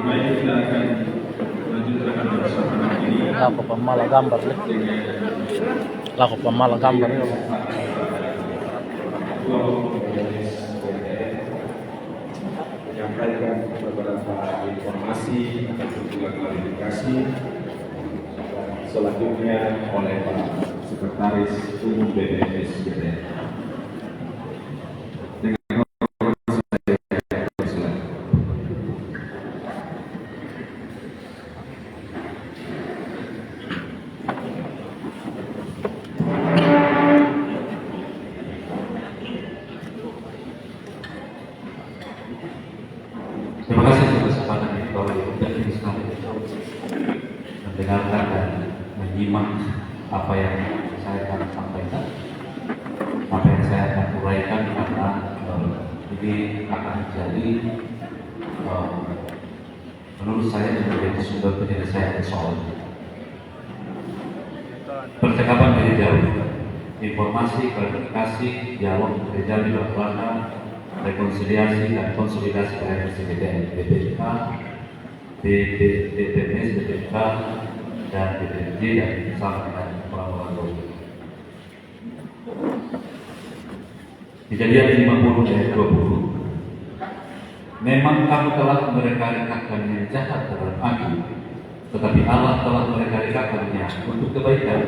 Baik, kita akan lanjutkan bersama ini. Laku pemala gambar nih. Laku pemala gambar nih. Menyampaikan beberapa informasi ataupun juga klarifikasi selanjutnya oleh Pak Sekretaris Umum BPS BPN. Terima kasih atas kesempatan ini Bapak Ibu dan Ibu sekalian mendengarkan dan menyimak apa yang saya akan sampaikan, apa yang saya akan uraikan karena ini akan menjadi menurut saya menjadi sumber penyelesaian soal percakapan dari jauh, informasi, klarifikasi, dialog terjadi dalam rangka rekonsiliasi dan konsolidasi BPN, BPK, BPS, BPK, dan BPNJ dan bersama dengan orang-orang lain. Kejadian 50 ayat 20. Memang kamu telah mereka-rekakan yang jahat terhadap aku, tetapi Allah telah mereka-rekakannya untuk kebaikan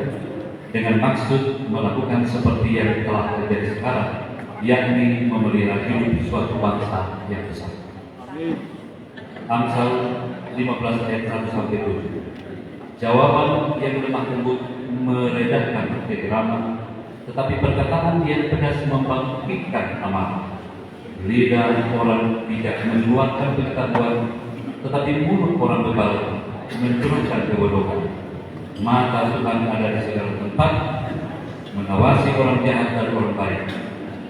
dengan maksud melakukan seperti yang telah terjadi sekarang, yakni memelihara hidup suatu bangsa yang besar. Amsal 15 ayat 1-7. Jawaban yang lemah lembut meredahkan kegeraman, tetapi perkataan yang pedas membangkitkan amarah. Lidah orang bijak mengeluarkan pengetahuan, tetapi mulut orang bebal mencurahkan kebodohan. Mata Tuhan ada di segala tempat, mengawasi orang jahat dan orang baik.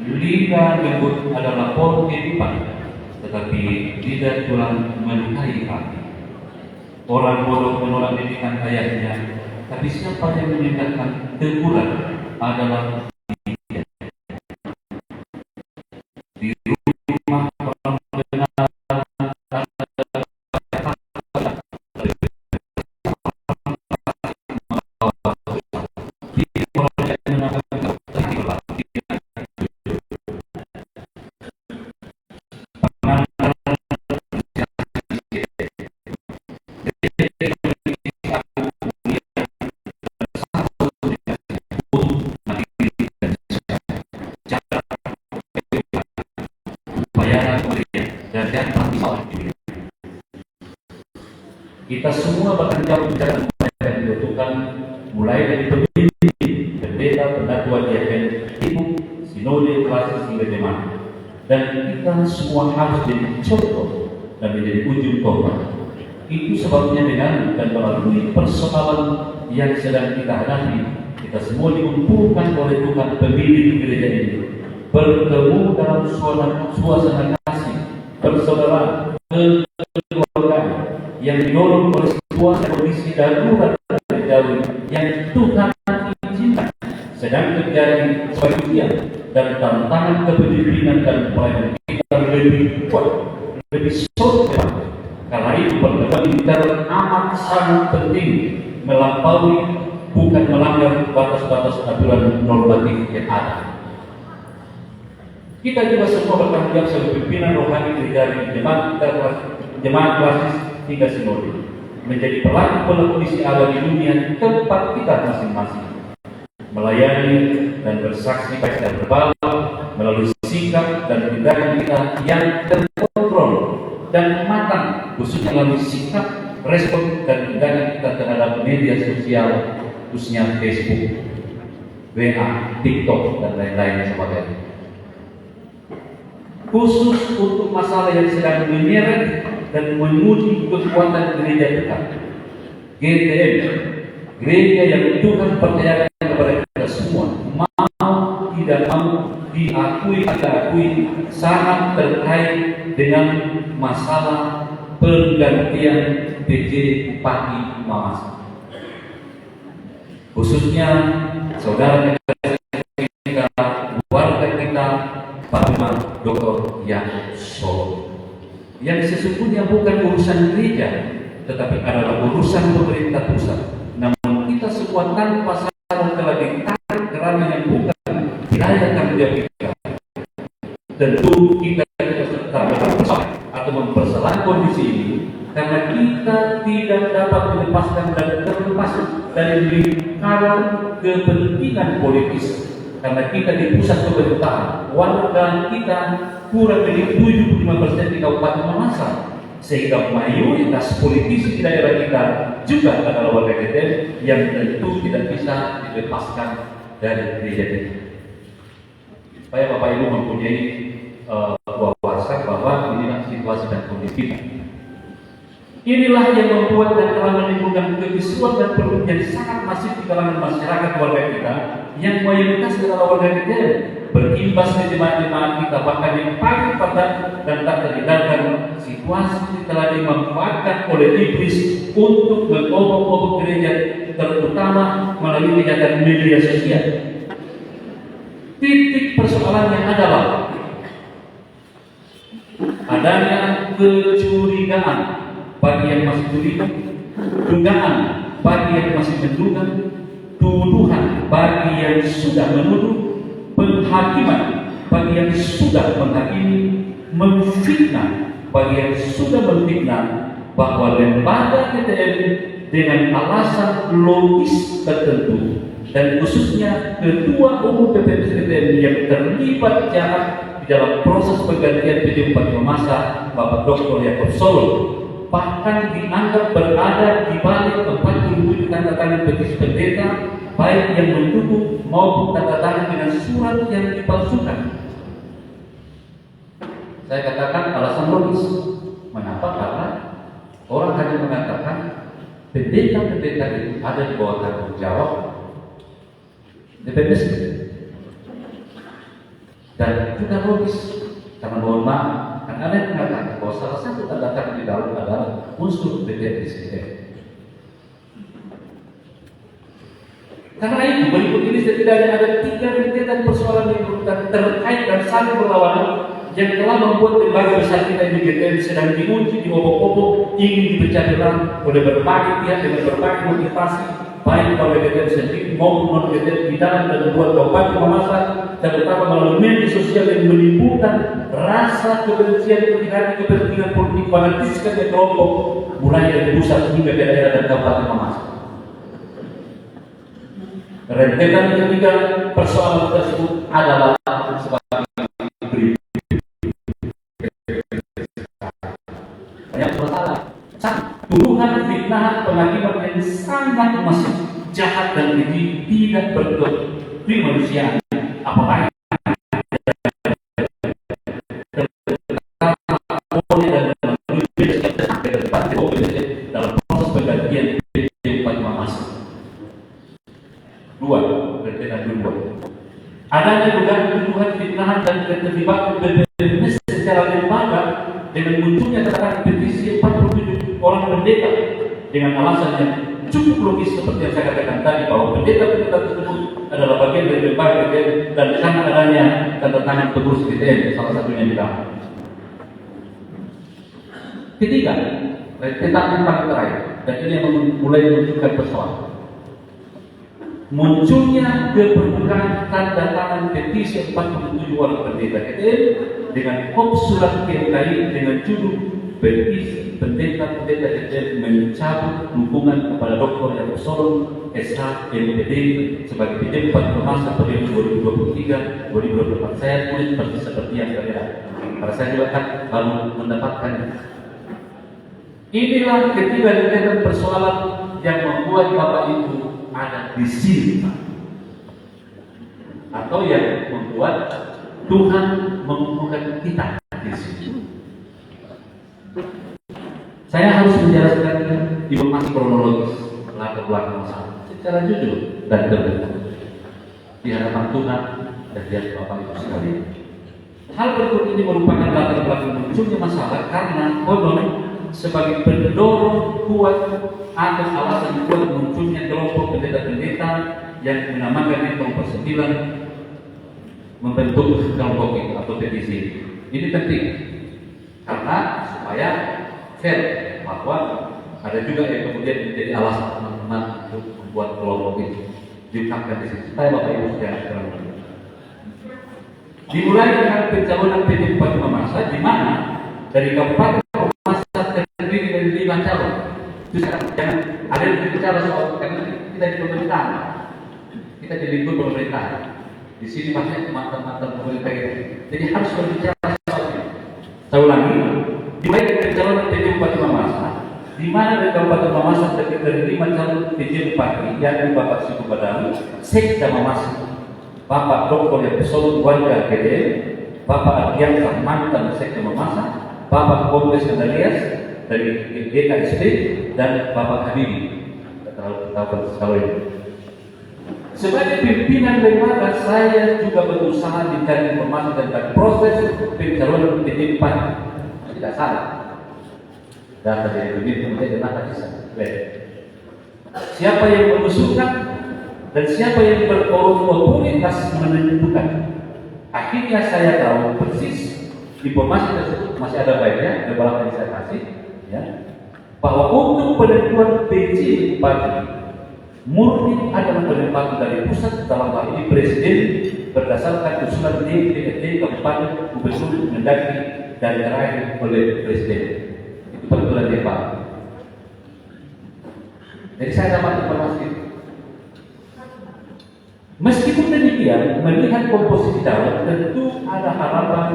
Lidah lembut adalah pohon kehidupan, tetapi lidah Tuhan melukai hati. Orang bodoh menolak didikan ayahnya, tapi siapa yang meninggalkan teguran adalah dia. Di rumah orang benar kita semua bahkan jauh bicara yang dibutuhkan, mulai dari pemimpin, pendeta, pendakwah, diaken, ibu, sinode, klasis hingga jemaat. Dan kita semua harus jadi contoh dan menjadi ujung tombak. Itu sebabnya dengan dan melalui persoalan yang sedang kita hadapi, kita semua dikumpulkan oleh Tuhan pemilik gereja ini, bertemu dalam suasana kasih, persaudaraan, kekeluargaan yang didorong oleh sebuah kondisi darurat terjadi yang Tuhan izinkan sedang terjadi sebagai ujian dan tantangan kepemimpinan dan pelayanan kita lebih kuat, lebih solid. Karena itu pertemuan intern amat sangat penting, melampaui bukan melanggar batas-batas aturan normatif yang ada. Kita juga semua bertanggung jawab sebagai pimpinan rohani dari jemaat klasis hingga sinode, menjadi pelaku isi Allah di dunia tempat kita masing-masing, melayani dan bersaksi baik dan verbal melalui sikap dan tindakan kita yang terkontrol dan matang, khususnya melalui sikap, respon dan tindakan kita terhadap media sosial, khususnya Facebook, WA, TikTok dan lain-lain sebagainya. Khusus untuk masalah yang sedang menyeret dan menguji kekuatan gereja kita, GTM, gereja yang Tuhan percayakan kepada kita semua, mau tidak mau, diakui tidak akui, sangat terkait dengan masalah pergantian PJ Bupati Mamasa. Khususnya saudara kita, warga kita, Pak Dr. Yang Solo. yang sesungguhnya bukan urusan gereja, tetapi adalah urusan pemerintah pusat. Namun kita semua tanpa sadar telah ditarik ke ranah yang bukan wilayah tanggung jawab kita. Tentu kita serta atau mempersalah kondisi ini karena kita tidak dapat melepaskan dan terlepas dari lingkaran kepentingan politis. Karena kita di pusat pemerintahan, warga kita kurang dari 75% di Kabupaten Mamasa, sehingga mayoritas politisi di daerah kita juga adalah warga GTN yang tentu tidak bisa dilepaskan dari gereja kita. Supaya Bapak Ibu mempunyai wawasan bahwa inilah situasi dan kondisi kita. Inilah yang membuat dan telah menimbulkan kekisruhan dan perut yang sangat masif di kalangan masyarakat warga kita yang mayoritas adalah warga kita, berimbas ke jemaat-jemaat kita, bahkan yang paling padat dan tak terhindarkan situasi telah dimanfaatkan oleh iblis untuk mengobok-obok gereja, terutama melalui kegiatan media sosial. Titik persoalannya adalah adanya kecurigaan bagi yang masih curiga, dugaan bagi yang masih menduga, tuduhan bagi yang sudah menuduh, penghakiman bagi yang sudah menghakimi, memfitnah bagi yang sudah memfitnah, bahwa lembaga GTN dengan alasan logis tertentu dan khususnya ketua umum PPMS GTN yang terlibat jahat di dalam proses penggantian PJ Bupati Mamasa, Bapak Dr. Yakob Solo, bahkan dianggap berada di balik 47 tanda tangan petisi pendeta, baik yang mendukung maupun tanda tangan dengan surat yang dipalsukan. Saya katakan alasan logis. Mengapa? Karena orang hanya mengatakan pendeta-pendeta itu ada di bawah tanggung jawab DPPS, dan juga logis. Karena mohon maaf, kan ada yang mengatakan bahwa salah satu tanda tangan di dalam adalah unsur DPPS. Karena itu berikut ini setidaknya ada 3 rentetan persoalan yang terkait dan saling berlawanan yang telah membuat lembaga besar kita di GTN sedang diuji, diobok-obok, ingin dipecah belah oleh berbagai pihak dengan berbagai motivasi, baik oleh GTN sendiri maupun non GTN di dalam dan membuat Kabupaten Mamasa, terutama melalui media sosial yang menimbulkan rasa kebencian di hati kepentingan politik fanatisme dan kelompok mulai dari pusat hingga daerah dan Kabupaten Mamasa. Rentetan ketiga persoalan tersebut adalah sebagai berikut. Yang pertama, tuduhan fitnah penghakiman yang sangat masif, jahat dan keji, tidak berkemanusiaan, apalagi dalam proses penggantian PJ Bupati Mamasa. Dua, rentetan kedua, adanya dugaan tuduhan fitnahan dan keterlibatan BPMS secara lembaga dengan munculnya tanda petisi 47 orang pendeta dengan alasan yang cukup logis seperti yang saya katakan tadi, bahwa pendeta-pendeta tersebut adalah bagian dari lembaga GTN dan karena adanya tanda tangan pengurus GTN, salah satunya di dalam. Ketiga, rentetan yang paling terakhir, dan ini yang mulai menunjukkan persoalan. Munculnya ke permukaan tanda tangan petisi 47 orang pendeta GTN dengan kop surat KMKI dengan judul petisi pendeta-pendeta GTN mencabut dukungan kepada Dr. Yakob Solo SH MPD sebagai PJ Bupati Mamasa periode 2023-2024. Saya tulis persis seperti yang terlihat karena saya juga kan baru mendapatkannya. Inilah ketiga rentetan persoalan yang membuat Bapak Ibu ada di sini, atau yang membuat Tuhan mengumpulkan kita di sini. Saya harus menjelaskan informasi kronologis latar belakang masalah secara jujur dan terbuka di hadapan Tuhan dan di hadapan Bapak Ibu sekalian. Hal berikut ini merupakan latar belakang munculnya masalah karena konon sebagai pendorong kuat atau alasan kuat munculnya kelompok pendeta-pendeta yang menamakan kelompok 9 membentuk kelompok itu atau petisi. Ini penting karena supaya fair, bahwa ada juga yang kemudian menjadi alasan teman-teman untuk membuat kelompok ini diungkapkan di sini. Saya Bapak Ibu sekalian, dimulai dengan pencalonan PT Bupati Mamasa, di mana dari Kabupaten Mamasa terdiri dari 5 calon. Itu jangan ada yang bicara soal, karena kita di pemerintahan, kita di lingkup pemerintahan. Di sini banyak mantan-mantan pemerintah itu. Jadi harus berbicara soal ini. Saya ulangi, dimulai dari pencalonan PT Bupati Mamasa, di mana dari Kabupaten Mamasa terdiri dari 5 calon PJ Bupati, yakni Bapak Siku Badawi, Sekda Mamasa, Bapak Dr. Yakusolo Warga GDM, Bapak Ardiansa mantan Sekda Mamasa, Bapak Kompes Andalias dari DKSP, dan Bapak Habibi. Kita tahu sekali ini. Sebagai pimpinan lembaga, saya juga berusaha mencari informasi tentang proses pencalonan PT Bupati. Tidak salah. Data dari Habibi kemudian data bisa. Siapa yang mengusulkan dan siapa yang berotoritas menentukan. Akhirnya saya tahu persis informasi tersebut, masih ada baiknya beberapa yang saya kasih, ya, bahwa untuk penentuan PJ Bupati murni adalah penempatan dari pusat, dalam hal ini Presiden, berdasarkan usulan DPRD Kabupaten Gubernur Mendagri dan terakhir oleh Presiden. Itu peraturan DPR. Jadi saya dapat informasi itu. Meskipun demikian, melihat komposisi calon, tentu ada harapan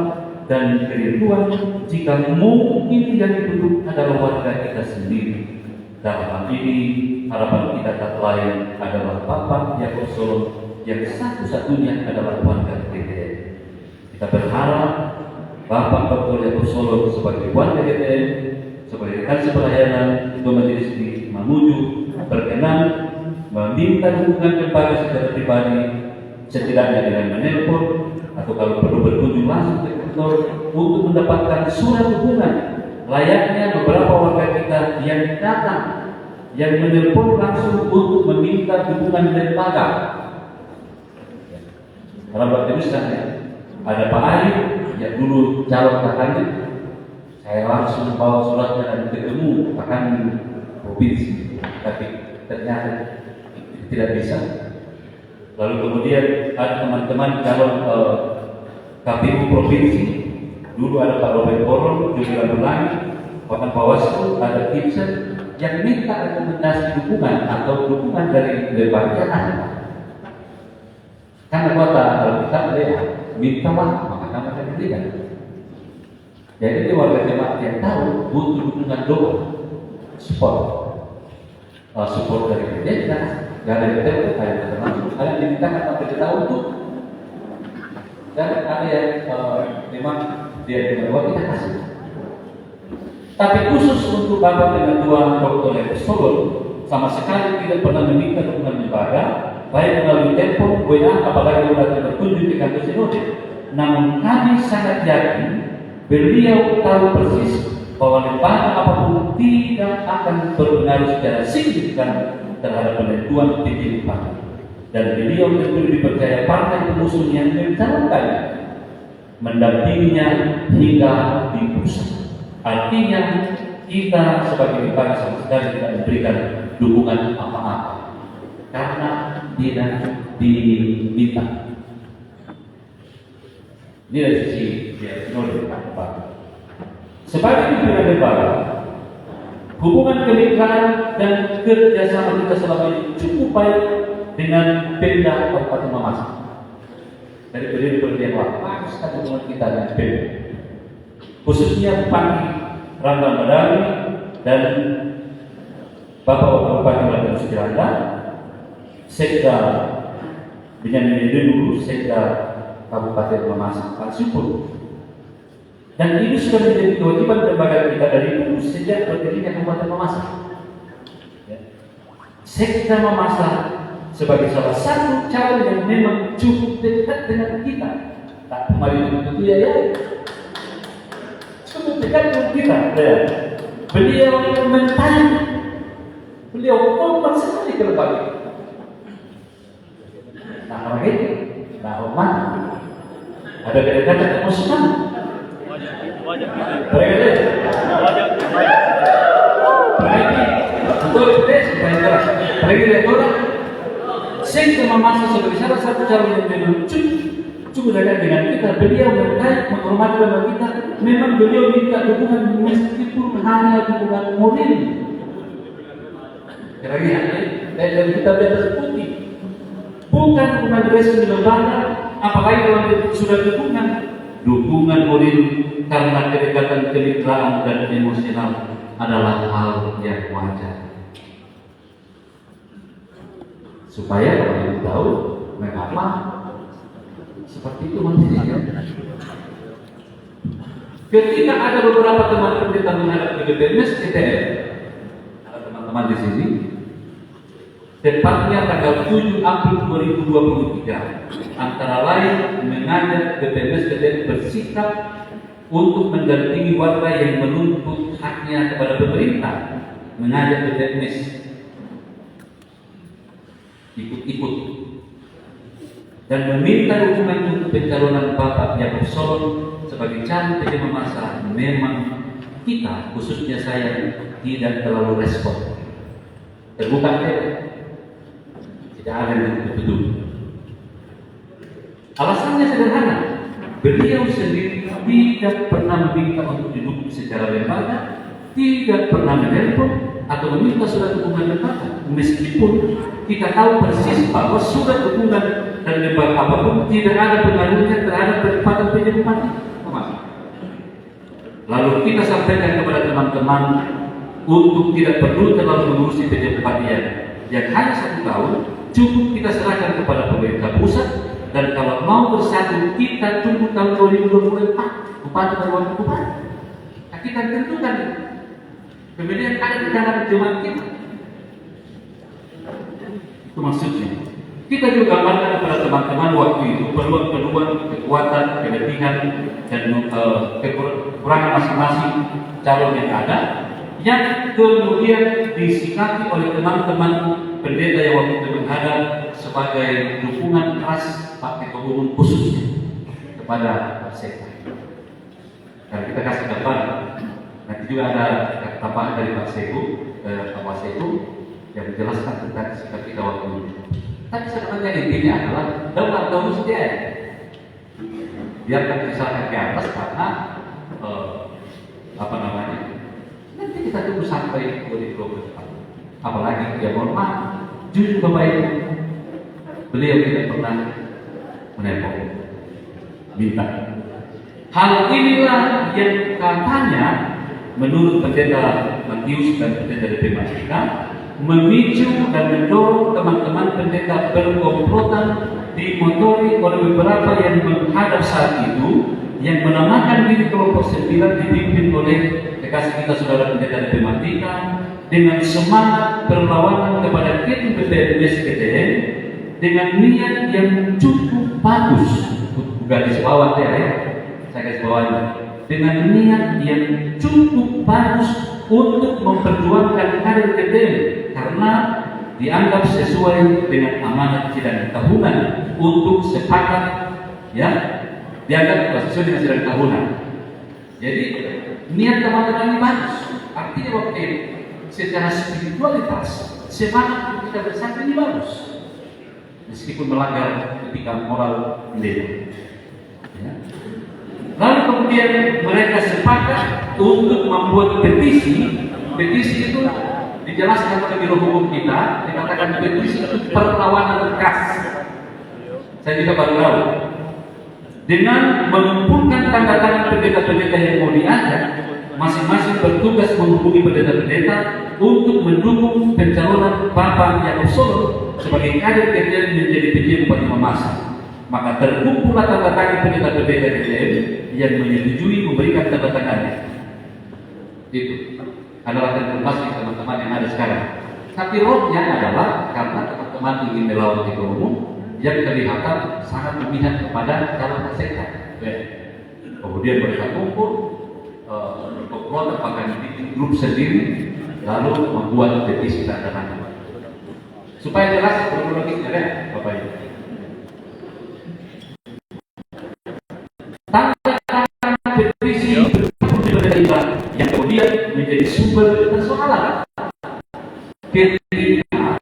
dan kerinduan jika mungkin yang duduk adalah warga kita sendiri. Dalam hal ini, harapan kita tak lain adalah Bapak Yakusolo yang satu-satunya adalah warga GDM. Kita berharap Bapak Dr. Yakusolo sebagai warga GDM, sebagai rekan sepelayanan untuk majelis di Mamuju, berkenan meminta dukungan kepada secara pribadi, setidaknya dengan menelpon atau kalau perlu berkunjung langsung ke kantor untuk mendapatkan surat dukungan layaknya beberapa warga kita yang datang, yang menelpon langsung untuk meminta dukungan lembaga. Karena buat misalnya ada Pak Arif yang dulu calon kakaknya, saya langsung bawa suratnya dan ketemu kakaknya provinsi, tapi ternyata tidak bisa. Lalu kemudian ada teman-teman calon KPU provinsi, dulu ada Pak Robert Koron, juga Bulangi, bahkan Bawaslu, ada Gibson yang minta rekomendasi dukungan atau dukungan dari lembaga ada. Karena kota kalau kita minta maka kami akan diberikan. Jadi itu warga jemaat yang tahu butuh dukungan doa, support dari gereja. Gak ada yang termasuk kalian dimintakan sampai kita untuk, dan ada yang memang dia dibawa kita kasih. Tapi khusus untuk Bapak dan Tuan Dr. Yakusolo sama sekali tidak pernah meminta dukungan lembaga, baik melalui telepon, WA, apalagi sudah berkunjung di kantor sinode. Namun kami sangat yakin beliau tahu persis bahwa lembaga apapun tidak akan berpengaruh secara signifikan terhadap penentuan PJ Bupati, dan beliau tentu dipercaya partai pengusung yang mencalonkan mendampinginya hingga di pusat. Artinya kita sebagai lembaga sama sekali tidak memberikan dukungan apa-apa karena tidak diminta. Ini dari sisi sebagai pimpinan lembaga, hubungan kemitraan dan kerjasama kita selama ini cukup baik dengan Pemda Kabupaten Mamasa. Dari berdiri yang bagus kan hubungan kita dengan Pemda, khususnya Bupati Rangga Badawi dan Bapak Bupati Badawi Sukiranda, Sekda Benyamin dulu, Sekda Kabupaten Mamasa, Pak Syukur. Dan ini sudah menjadi kewajiban lembaga kita dari dulu sejak berdirinya Kabupaten Mamasa. Sekda Mamasa sebagai salah satu calon yang memang cukup dekat dengan kita. Tak kemarin itu ya, cukup dekat dengan kita. Ya. Beliau mentanya, beliau hormat sekali ke lembaga. Nah, orang itu, nah hormat, ada kedekatan emosional. Wajib. SMA Masa sebagai salah satu calon yang memang cukup dekat dengan kita, beliau berkait menghormati lembaga kita. Memang beliau minta dukungan meskipun hanya dukungan moral. Kira-kira dan kita bebas putih, bukan dukungan resmi lembaga, apalagi kalau sudah dukungan moral karena kedekatan kemitraan dan emosional adalah hal yang wajar. Supaya orang yang tahu mengapa seperti itu manusia. Ketika ada beberapa teman kita menghadap ke BPMS KTM, ada teman-teman di sini, tepatnya tanggal 7 April 2023, antara lain mengajak BPMS KTM bersikap untuk mendampingi warga yang menuntut haknya kepada pemerintah, mengajak BPMS ikut-ikut dan meminta dukungan untuk pencalonan Bapak Yaakob Solon sebagai calon PJ Mamasa. Memang kita, khususnya saya, tidak terlalu respon. Terbuka tidak ada yang betul. Alasannya sederhana, beliau sendiri tidak pernah meminta untuk didukung secara lembaga, tidak pernah menelpon atau meminta surat dukungan lembaga, meskipun kita tahu persis bahwa surat dukungan dan lembaga apapun tidak ada pengaruhnya terhadap penempatan PJ Bupati. Lalu kita sampaikan kepada teman-teman untuk tidak perlu terlalu mengurusi PJ Bupati yang hanya 1 tahun, cukup kita serahkan kepada pemerintah pusat, dan kalau mau bersatu kita tunggu tahun 2024 Bupati dan Wakil Bupati. Nah, kita tentukan kemudian ada di dalam jemaat kita. Itu maksudnya. Kita juga gambarkan kepada teman-teman waktu itu peluang-peluang, kekuatan, kelebihan dan kekurangan masing-masing calon yang ada, yang kemudian disikapi oleh teman-teman pendeta yang waktu itu menghadap sebagai dukungan keras Pak Ketua Umum khususnya kepada Pak Sekda. Dan kita kasih gambar. Nanti juga ada tambahan dari Pak Segu, Pak Wasegu yang menjelaskan tentang sikap kita waktu itu. Tapi sebenarnya intinya adalah dalam terus dia biarkan misalkan ke atas karena nanti kita tunggu sampai 2024. Apalagi dia mohon maaf, jujur kebaik, beliau tidak pernah menelpon minta. Hal inilah yang katanya menurut pendeta Matius dan pendeta DP Masjidka memicu dan mendorong teman-teman pendeta berkomplotan dimotori oleh beberapa yang menghadap saat itu, yang menamakan diri kelompok 9 dipimpin oleh kekasih kita saudara pendeta DP Masjidka dengan semangat perlawanan kepada ketum BPMS KTM dengan niat yang cukup bagus. Garis bawah ya, saya garis bawahnya, dengan niat yang cukup bagus untuk memperjuangkan karir KTM karena dianggap sesuai dengan amanat sidang tahunan untuk sepakat, ya, dianggap sesuai dengan sidang tahunan. Jadi niat teman-teman ini bagus, artinya waktu secara spiritualitas semangat kita bersama ini bagus, meskipun melanggar etika moral pendeta. Ya. Lalu kemudian mereka sepakat untuk membuat petisi. Petisi itu dijelaskan oleh biro hukum kita, dikatakan petisi itu perlawanan khas. Saya juga baru tahu. Dengan mengumpulkan tanda tangan pendeta-pendeta yang mau diajak, masing-masing bertugas menghubungi pendeta-pendeta untuk mendukung pencalonan Bapak Yaakob Solon sebagai kader KTM menjadi PJ Bupati Mamasa. Maka terkumpullah tanda tangan pendeta-pendeta KTM yang menyetujui memberikan tanda tangannya. Itu adalah informasi teman-teman yang ada sekarang. Tapi rohnya adalah karena teman-teman ingin melawan ketua umum yang kelihatan sangat memihak kepada calon sekda. Kemudian mereka kumpul, berkomplot bahkan di grup sendiri, lalu membuat petisi tanda tangan. Supaya jelas kronologisnya, Bapak Ibu. Petisi yang kemudian menjadi sumber persoalan ketika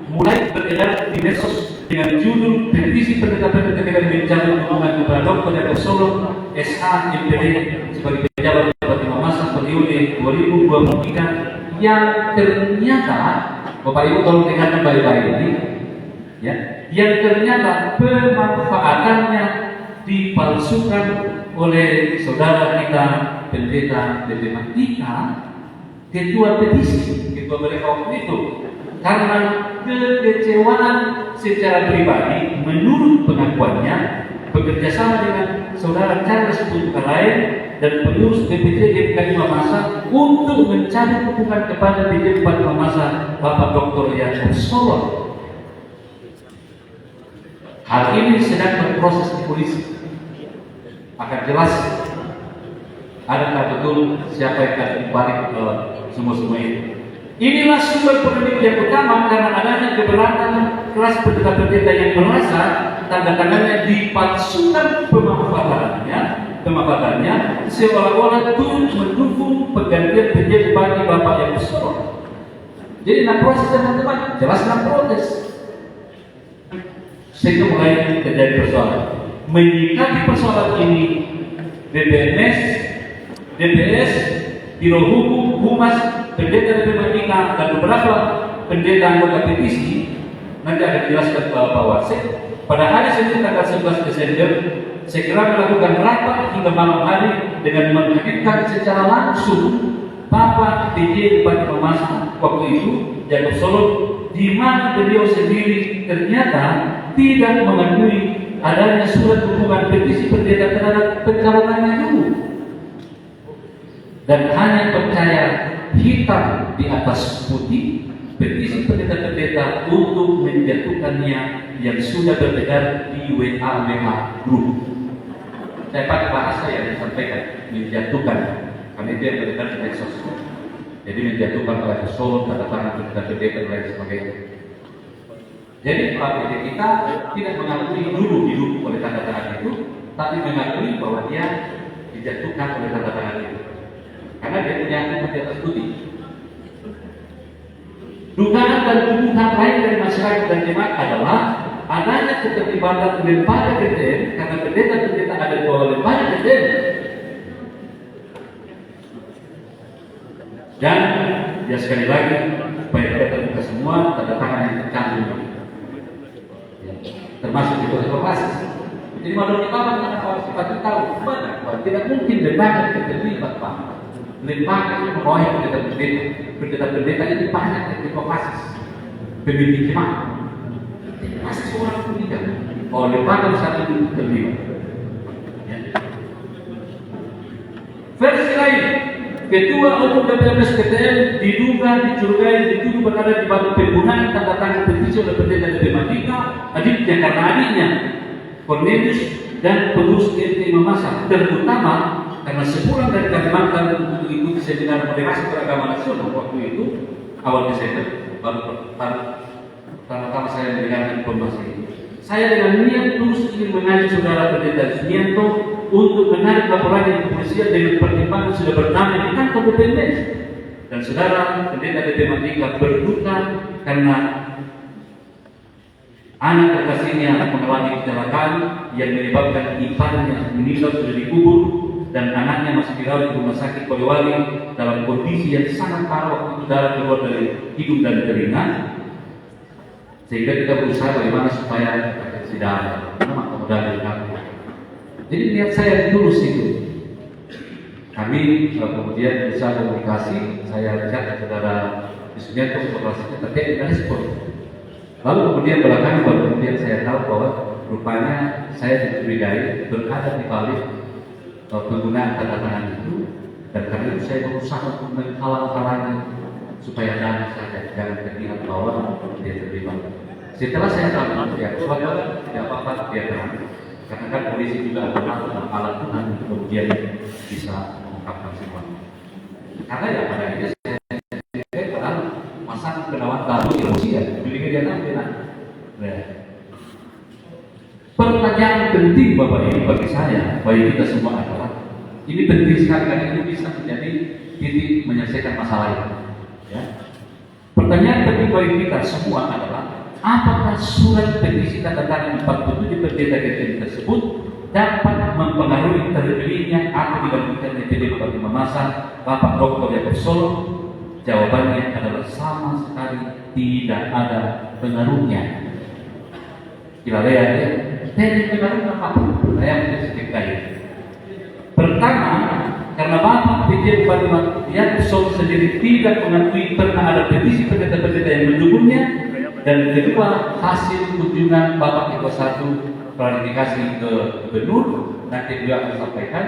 mulai beredar di medsos dengan Dr. Yaakob Solo, SH, MPD sebagai pejabat Bupati Mamasa periode 2023 yang ternyata, Bapak Ibu tolong dengarkan baik-baik ini, ya, yang ternyata pemanfaatannya dipalsukan oleh saudara kita pendeta Mattika, ketua petisi, ketua mereka waktu itu, karena kekecewaan secara pribadi menurut pengakuannya bekerjasama dengan saudara Charles Putukalain dan pengurus BPJ GPKI Mamasa untuk mencari dukungan kepada DJ Bupati Mamasa Bapak Dr. Yaakob Solo. Hal ini sedang berproses di polisi. Akan jelas adakah betul siapa yang akan dibalik semua ini. Inilah sumber polemik yang utama karena adanya keberatan kelas pendeta-pendeta yang merasa tanda tangannya dipalsukan pemanfaatannya seolah-olah turut mendukung penggantian PJ Bupati Bapak Yaakob Solo. Jadi proses teman-teman jelas protes. Sehingga mulai terjadi persoalan. Menyikapi persoalan ini, DPS, Biro Hukum, Humas, pendeta Mattika dan beberapa pendeta anggota petisi nanti akan dijelaskan Pak Warsek. Pada hari Senin tanggal 11 Desember segera melakukan rapat hingga malam hari dengan menghadirkan secara langsung Bapak DJ Bupati Mamasa waktu itu Yaakob Solo, di mana beliau sendiri ternyata tidak mengakui adanya surat dukungan petisi pendeta terhadap pencalonannya dulu, dan hanya percaya hitam di atas putih petisi pendeta-pendeta untuk menjatuhkannya yang sudah beredar di WA group. Saya pakai bahasa yang disampaikan, menjatuhkan, karena itu yang beredar di medsos. Jadi menjatuhkan oleh Solo, tanda tangan pendeta-pendeta dan lain sebagainya. Jadi PD kita tidak mengakui dulu hidup oleh tanda tangan itu, tapi mengakui bahwa dia dijatuhkan oleh tanda tangan itu. Karena dia punya hitam di atas putih. Dugaan dan tuduhan lain dari masyarakat dan jemaat adalah adanya keterlibatan lembaga BTN karena pendeta-pendeta ada di bawah lembaga BTN. Dan ya sekali lagi supaya kita terbuka semua tanda tangan yang tercantum, ya, termasuk di proses. Jadi menurut kita harus kita tahu bahwa tidak mungkin lembaga terlibat, Pak. Lembaga yang membawahi pendeta itu banyak yang diplomasis, pemimpin jemaat. Masih seorang pun tidak. Oh, lembaga satu itu terlibat. Ya. Versi lain, Ketua Umum DPRS PTN diduga dituduh berada di balik penggunaan tanda tangan petisi oleh pendeta Mattika, adiknya karena adiknya Cornelius dan pengurus GPKI Mamasa, terutama karena sepulang dari Kalimantan untuk mengikuti seminar moderasi beragama nasional waktu itu awal Desember, pertama saya mendengarkan informasi ini. Saya dengan niat terus ingin mengajak saudara pendeta Sumianto untuk menarik laporan dari kepolisian dengan pertimbangan sudah bernama di kantor BPNS, dan saudara pendeta Mattika berduka karena anak terkasihnya mengalami kecelakaan yang menyebabkan iparnya meninggal sudah dikubur, dan anaknya masih dirawat di rumah sakit Polewali dalam kondisi yang sangat parah waktu itu darah keluar dari hidung dan telinga, sehingga kita berusaha bagaimana supaya tidak mengakomodasi kami. Jadi niat saya tulus itu. Kami kemudian berusaha komunikasi, saya ajak saudara Sumianto informasinya terkait dengan respon. Lalu kemudian belakangan baru kemudian saya tahu bahwa rupanya saya dicurigai berada di balik penggunaan tanda tangan itu, dan karena itu saya berusaha untuk menghalang-halangi supaya jangan terlihat bahwa dia terlibat. Setelah saya tahu ya suatu tidak apa-apa dia terang, karena kan polisi juga ada alat Tuhan kemudian bisa mengungkapkan semua. Karena ya pada akhirnya saya pernah masang penawan tahu di Rusia, di media nasional. Pertanyaan penting Bapak Ibu bagi saya, bagi kita semua adalah ini penting sekali karena ini bisa menjadi titik menyelesaikan masalah ini. Ya. Pertanyaan penting bagi kita semua adalah apakah surat petisi tanda tangan 47 pendeta GTN tersebut dapat mempengaruhi terpilihnya atau digantikannya jadi Bupati Mamasa Bapak Dr. Yaakob Solo? Jawabannya adalah sama sekali tidak ada pengaruhnya. Kira ya, tidak pengaruh apa? Saya sedikit kali. Pertama, karena Bapak PJ Bupati Yaakob Solo sendiri tidak mengakui pernah ada petisi pendeta-pendeta yang mendukungnya, dan kedua, hasil kunjungan Bapak Ketua 1 klarifikasi ke gubernur nanti beliau akan sampaikan.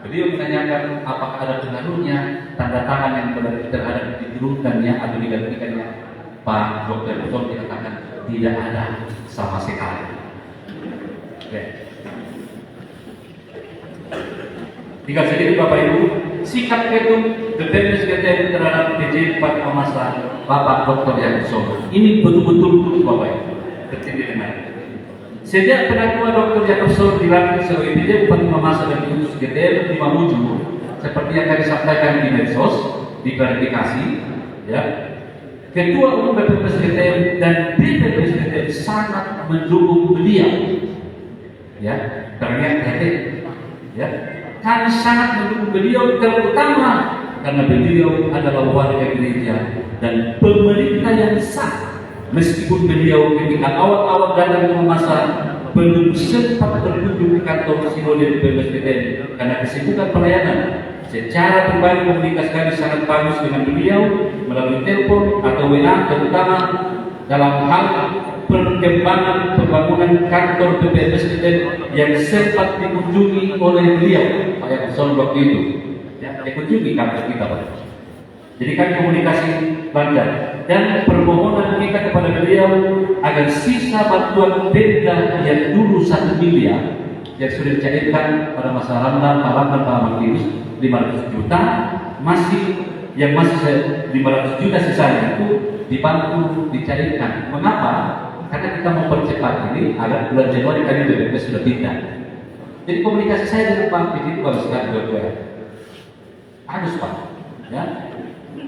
Beliau menanyakan apakah ada pengaruhnya tanda tangan yang terhadap diturunkannya atau digantikannya. Pak Dr. Betul dikatakan tidak ada sama sekali. Oke. Tinggal sedikit Bapak Ibu, sikap Ketum DPRD SGTN terhadap PJ Bupati Mamasa Bapak Dr. Yaakob Solo ini betul-betul tulus Bapak Ibu. Tertindih dengan sejak pengakuan Dr. Yaakob Solo dilantik sebagai PJ Bupati Mamasa dan diutus SGTN di Mamuju, seperti yang kami sampaikan di medsos, di klarifikasi, ya, Ketua Umum DPP SGTN dan DPP SGTN sangat mendukung beliau, ya, ternyata, ya, kami sangat mendukung beliau terutama karena beliau adalah warga gereja dan pemerintah yang sah. Meskipun beliau ketika awal-awal datang ke Mamasa belum sempat berkunjung ke kantor Sinode di BPSDN karena kesibukan pelayanan. Secara pribadi komunikasi kami sangat bagus dengan beliau melalui telepon atau WA, terutama dalam hal perkembangan pembangunan kantor BPSDN yang sempat dikunjungi oleh beliau Pak Yaakob Solo waktu itu. Ya, dikunjungi kantor kita Pak. Jadi kami komunikasi lancar dan permohonan kita kepada beliau agar sisa bantuan denda yang dulu 1 miliar yang sudah dicairkan pada masa Ramdan Pak Martinus 500 juta masih 500 juta sisanya itu dibantu dicairkan. Mengapa? Karena kita mempercepat ini agar bulan Januari kami BPP sudah tindak. Jadi komunikasi saya dengan Pak PJ itu bagus sekali berdua. Harus Pak, ya.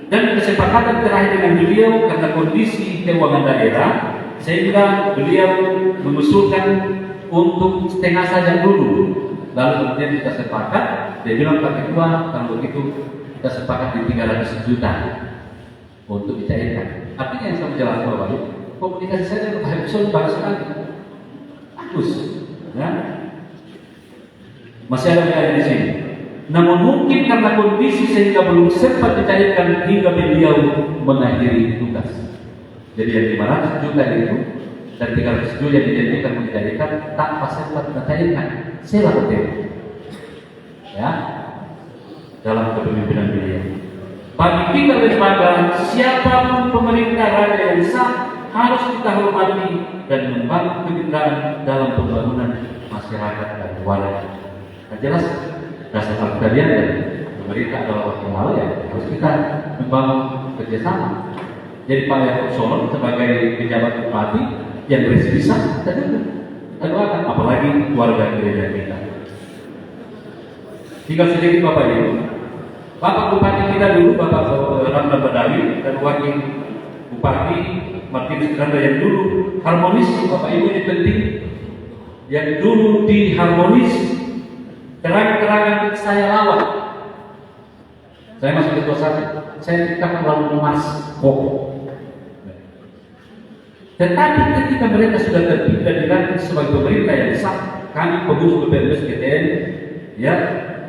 Dan kesepakatan terakhir dengan beliau karena kondisi keuangan daerah, sehingga beliau mengusulkan untuk setengah saja dulu. Lalu kemudian kita sepakat, dia bilang Pak Ketua, kalau begitu kita sepakat di 300 juta untuk dicairkan. Artinya yang saya menjelaskan Bapak, komunikasi saya dengan Pak Yaakob bagus sekali, bagus, ya. Masih ada yang di sini. Namun mungkin karena kondisi sehingga belum sempat dicairkan hingga beliau mengakhiri tugas. Jadi yang 500 juta itu dan 300 juta yang dijanjikan mencairkan tanpa sempat mencairkan. Saya lakukan, ya, dalam kepemimpinan beliau. Bagi kita lembaga, siapapun pemerintah raja yang sah harus kita hormati dan membantu kemitraan dalam pembangunan masyarakat dan warga. Nah, jelas dasar kalian dan pemerintah adalah wakil ya harus kita membangun kerjasama. Jadi Pak Yaakob Solo sebagai pejabat bupati yang bisa kita doakan, apalagi warga gereja kita. Tinggal sedikit Bapak Ibu, Bapak Bupati kita dulu Bapak Ramdan Badawi dan wakil Bupati Martinus Granda yang dulu harmonis Bapak Ibu ini penting, yang dulu diharmonis. Terang-terangan saya lawan. Saya masuk ketua 1, saya tidak terlalu emas pokok. Tetapi ketika mereka sudah terpilih dan dilantik sebagai pemerintah yang sah, kami pengurus BPS SGTN ya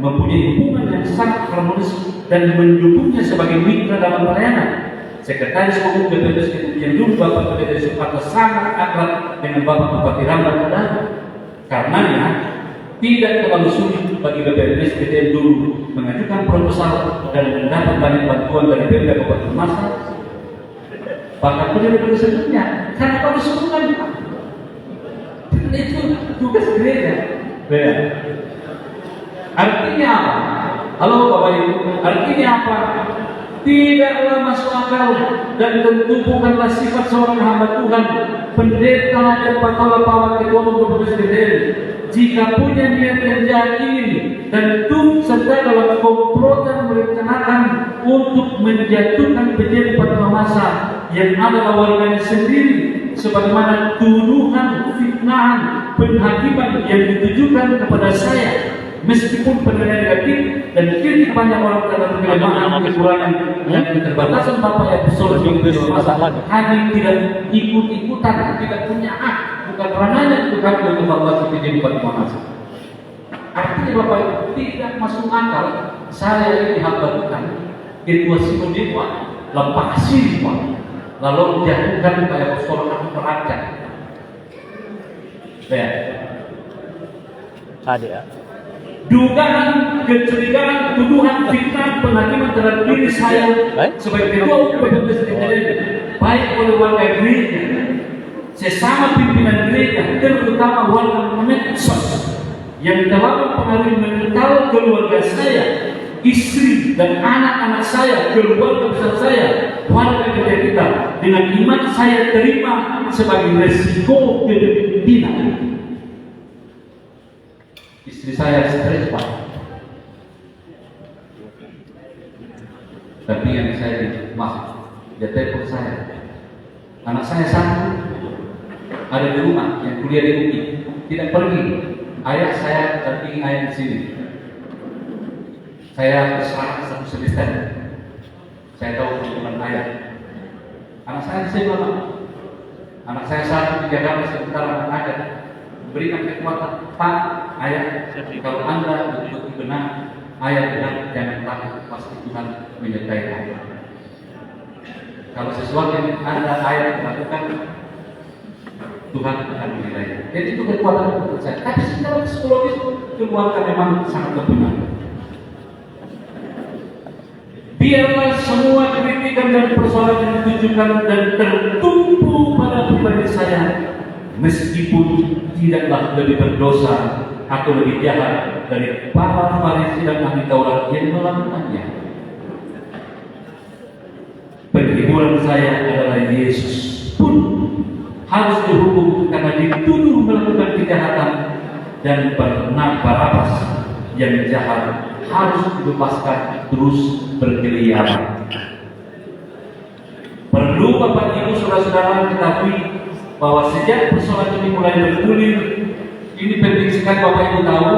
mempunyai hubungan yang sangat harmonis dan mendukungnya sebagai mitra dalam pelayanan. Sekretaris Umum BPS SGTN yang dulu Bapak PDD Suparta sangat akrab dengan Bapak Bupati Ramdan Badawi. Karenanya tidak terlalu sulit bagi BPS SGTN dulu mengajukan proposal dan mendapat banyak bantuan dari Pemda Kabupaten Mamasa. Bahkan penduduk sebelumnya karena bagus hubungan itu tugas gereja. Artinya apa? Halo Bapak Ibu, artinya apa? Tidaklah masuk akal dan tentu bukanlah sifat seorang hamba Tuhan, pendeta dan kepala ketua umum SGTN jika punya niat yang jahat ini dan turut serta dalam komplotan merencanakan untuk menjatuhkan PJ Bupati Mamasa yang adalah warganya sendiri, sebagaimana tuduhan, fitnahan, penghakiman yang ditujukan kepada saya Meskipun penilaian negatif dan kritik banyak orang terhadap kelemahan, kekurangan, dan keterbatasan Bapak yang besar hanya tidak ikut-ikutan, tidak punya hak, bukan ranahnya untuk kami untuk evaluasi kehidupan Muhammad. Artinya Bapak Ibu tidak masuk akal saya ini dihambatkan ketua Sinodema lepasi lalu menjatuhkan upaya apostol aku terancam. Tadi ya. Dugaan, kecurigaan, tuduhan, fitnah, penghakiman terhadap diri saya sebagai ketua baik oleh warga gereja, sesama pimpinan gereja, terutama warga medsos yang telah mempengaruhi mental keluarga saya, istri dan anak-anak saya, keluarga besar saya, warga gereja kita, dengan iman saya terima sebagai resiko kepemimpinan. Istri saya stres Pak, tapi yang saya maaf, dia telepon saya. Anak saya satu ada di rumah yang kuliah di UI, tidak pergi. Ayah saya dampingi ayah di sini. Saya berserah satu semester. Saya tahu hubungan ayah. Anak saya di sini Pak. Anak saya satu di Jakarta sebentar anak ayah. Berikan kekuatan, Pak, Ayah, kalau Anda betul-betul benar, Ayah bilang jangan takut, pasti Tuhan menyertai Ayah. Kalau sesuatu yang Ayah lakukan, Tuhan akan menilai. Jadi itu kekuatan untuk saya. Tapi secara psikologis keluarga memang sangat benar. Biarlah semua kritikan dan persoalan yang ditujukan dan tertumpu pada pribadi saya, meskipun tidaklah lebih berdosa atau lebih jahat dari para Farisi dan ahli Taurat yang melakukannya. Penghiburan saya adalah Yesus pun harus dihukum karena dituduh melakukan kejahatan, dan Barabas yang jahat harus dibebaskan terus berkeliaran. Perlu Bapak Ibu saudara-saudara ketahui bahwa sejak persoalan ini mulai bergulir, ini penting sekali Bapak Ibu tahu,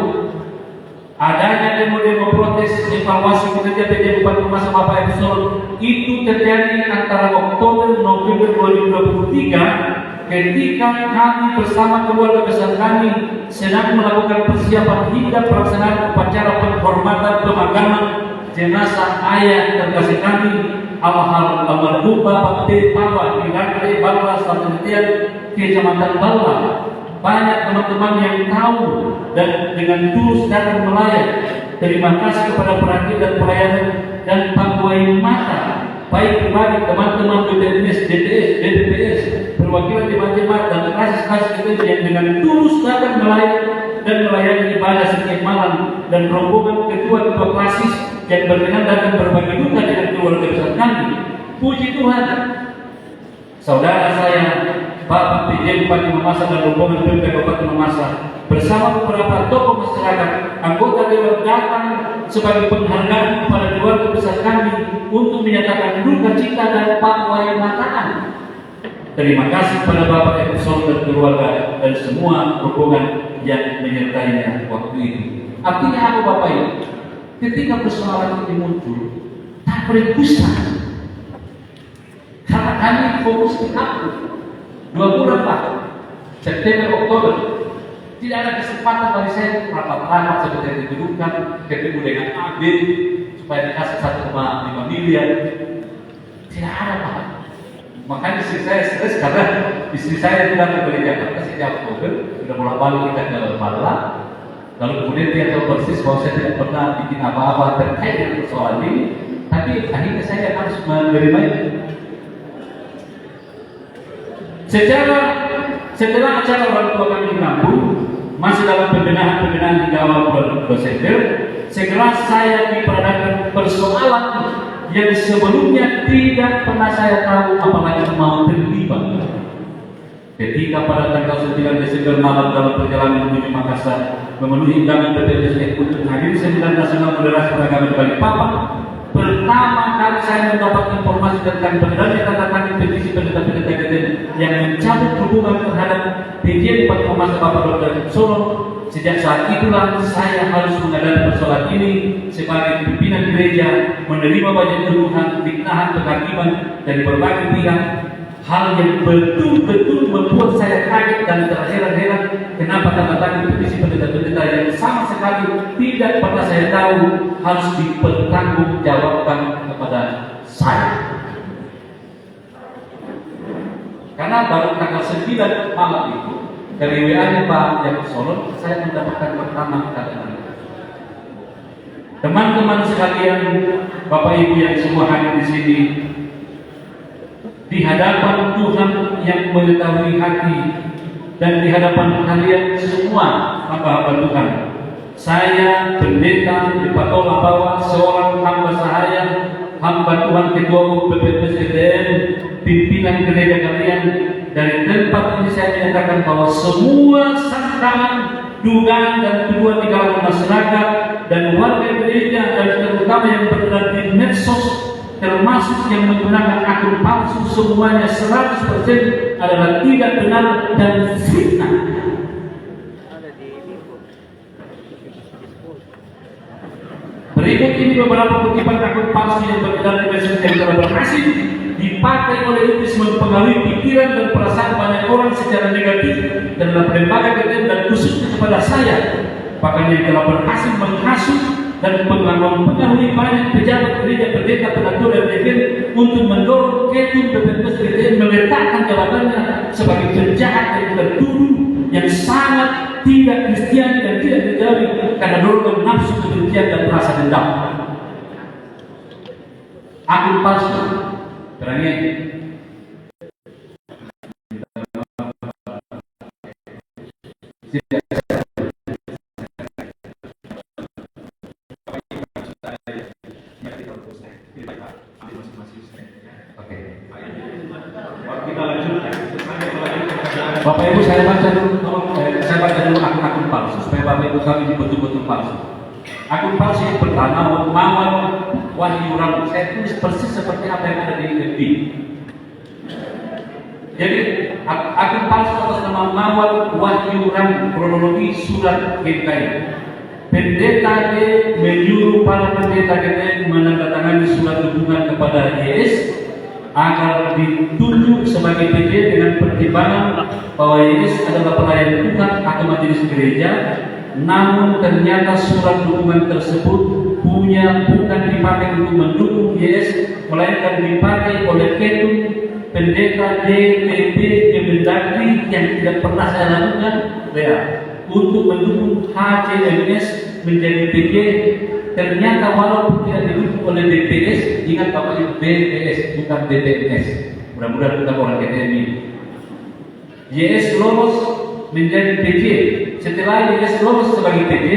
adanya demo-demo protes evaluasi kinerja PJ Bupati Masa Bapak Ibu Solo itu terjadi antara Oktober November 2023 ketika kami bersama keluarga besar kami sedang melakukan persiapan hingga pelaksanaan upacara penghormatan pemakaman jenazah ayah terkasih kami almarhum Bapak T. Pawa di Rantai Bala Satria Kecamatan Bala. Banyak teman-teman yang tahu dan dengan tulus datang melayani. Terima kasih kepada perhatian dan pelayanan dan Pak Wai Mata, baik pribadi teman-teman BPS, DPS, DPS, perwakilan jemaat dan kasih kita yang dengan tulus datang melayani ibadah setiap malam, dan rombongan ketua-ketua klasis yang berkenan datang berbagi duka dengan keluarga besar kami. Puji Tuhan, saudara saya Bapak PJ Bupati Mamasa dan rombongan PMK Bupati Mamasa bersama beberapa tokoh masyarakat, anggota dewan datang sebagai penghargaan kepada keluarga besar kami untuk menyatakan duka cita dan Pak Wai Mataan. Terima kasih kepada Bapak Epson dan keluarga dan semua rombongan yang menyertainya waktu itu. Artinya apa Bapak Ibu? Ketika persoalan ini muncul, tak bergusar. Karena kami fokus ke aku. 2 bulan Pak, September, Oktober, tidak ada kesempatan bagi saya rapat-rapat seperti yang dituduhkan, ketemu dengan AB supaya dikasih 1,5 miliar. Tidak ada Pak. Makanya istri saya stres karena istri saya tidak ke Jakarta sejak Oktober, sudah bolak-balik kita ke Bala. Lalu kemudian dia tahu persis bahwa saya tidak pernah bikin apa-apa terkait dengan persoalan ini, tapi akhirnya saya harus menerimanya. Setelah acara orang tua kami Lampung masih dalam pembenahan di awal bulan Desember, segera saya diperhadapkan persoalan yang sebelumnya tidak pernah saya tahu apalagi mau terlibat. Ketika pada tanggal 9 Desember malam dalam perjalanan menuju Makassar memenuhi undangan PPSF untuk menghadiri seminar nasional moderasi beragama di Balikpapan, pertama kali saya mendapat informasi tentang beredarnya tanda tangan petisi pendeta-pendeta GTN yang mencabut hubungan terhadap PJ Bupati Mamasa Bapak Dr. Solo Sejak saat itulah saya harus menghadapi persoalan ini sebagai pimpinan gereja, menerima banyak tuduhan, fitnahan, penghakiman dari berbagai pihak. Hal yang betul-betul membuat saya kaget dan terheran-heran kenapa tanda-tanda petisi pendeta-pendeta yang sama sekali tidak pernah saya tahu harus dipertanggungjawabkan kepada saya. Karena baru tanggal 9 malam itu dari WA-nya Pak Yakub Solon saya mendapatkan pertama kali. Teman-teman sekalian, Bapak Ibu yang semua hadir di sini, di hadapan Tuhan yang mengetahui hati dan di hadapan kalian semua hamba-hamba Tuhan, saya pendeta Dipatola Bawa, seorang hamba sahaya, hamba Tuhan Ketua Umum PPPSDN, pimpinan gereja kalian, dari tempat ini saya menyatakan bahwa semua sangkaan, dugaan dan tuduhan di kalangan masyarakat dan warga gereja dan terutama yang berada di medsos termasuk yang menggunakan akun palsu, semuanya 100% adalah tidak benar dan fitnah. Berikut ini beberapa kutipan akun palsu yang beredar di medsos yang telah berhasil dipakai oleh iblis mempengaruhi pikiran dan perasaan banyak orang secara negatif dalam lembaga gereja dan khususnya kepada saya. Bahkan yang telah berhasil menghasut dan mempengaruhi banyak pejabat gereja, pendeta, penatua dan rekan untuk mendorong ketum PPPS gereja meletakkan jabatannya sebagai penjahat yang tertuduh yang sangat tidak Kristiani dan tidak dijauhi karena dorongan nafsu kebencian dan rasa dendam. Akun palsu berani. Bapak Ibu saya baca dulu, akun palsu supaya Bapak Ibu kami betul-betul palsu. Akun palsu yang pertama Mawar Wahyu Ram, saya tulis persis seperti apa yang ada di FB. Jadi akun palsu atas nama Mawar Wahyu Ram, kronologi surat GKI. Pendeta D menyuruh para pendeta GKI menandatangani surat dukungan kepada YS agar ditunjuk sebagai PJ dengan pertimbangan bahwa YS adalah pelayan Tuhan atau majelis gereja. Namun ternyata surat dukungan tersebut bukan dipakai untuk mendukung YS, melainkan dipakai oleh ketum pendeta DPP Kemendagri yang tidak pernah saya lakukan untuk mendukung HCMS menjadi PJ. Ternyata walaupun tidak didukung oleh BPS, ingat Bapak Ibu, BPS bukan BPS. Mudah-mudahan kita orang KTMI. YS lolos menjadi PJ. Setelah YS lolos sebagai PJ,